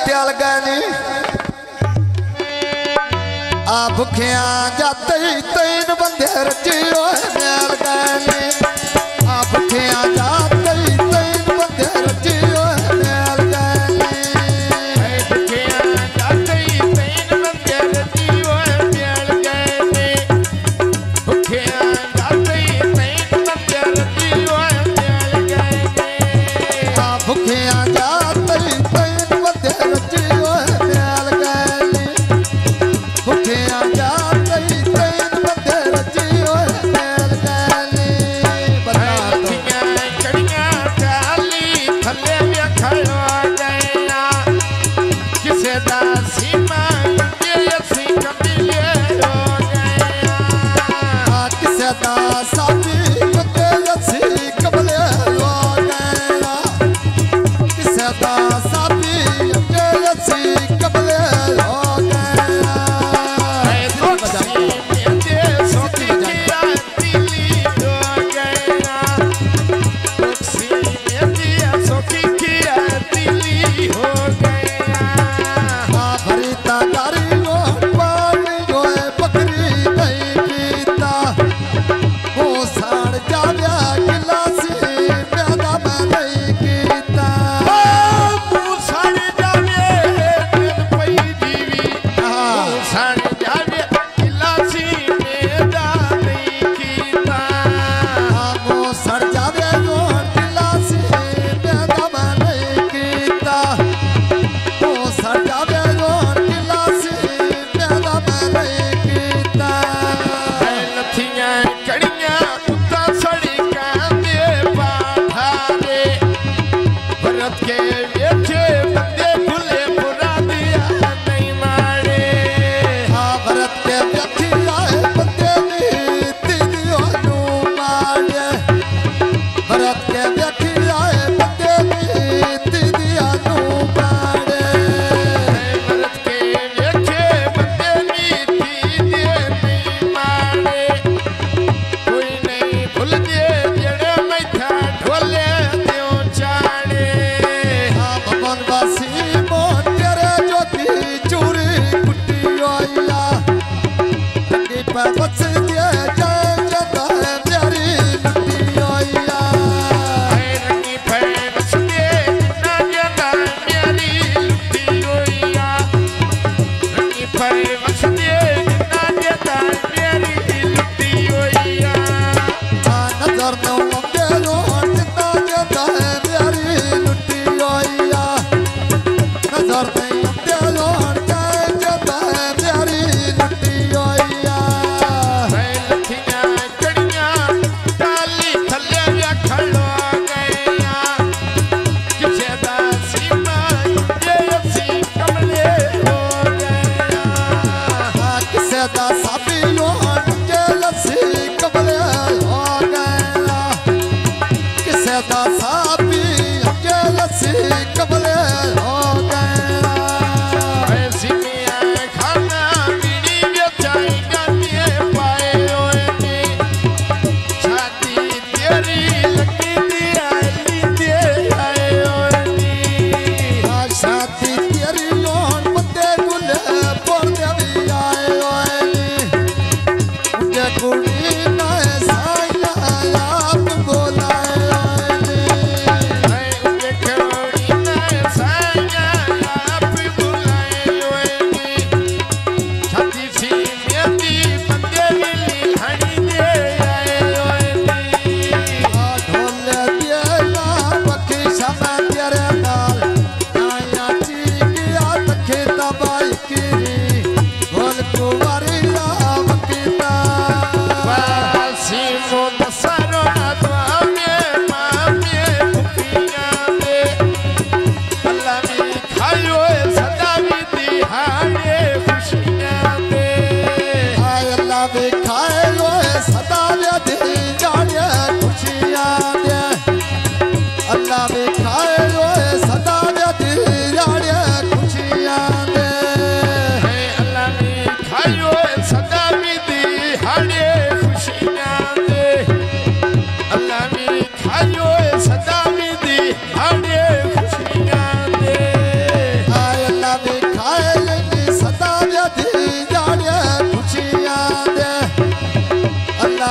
त्याल गए आ भुखिया जाते तीन बंदे रचियो मैल गए आ भुखिया जाते तीन बंदे रचियो मैल गए भुखिया जाते तीन बंदे रचियो मैल गए भुखिया जाते तीन बंदे रचियो मैल गए आ भुखिया जाते तीन बंदे रचियो मैल गए भुखिया जाते तीन बंदे रचियो मैल गए बता कड़ियां चाली थले खड़ो गया किसे दा सीमा के असी कबीले हो गया किसे दा साबी के असी कबले हो गया किसे दा साबी के असी कबले हो गया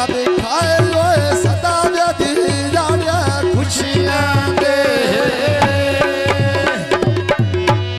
दिखाए लोए सदा व्याधी जाने खुशियां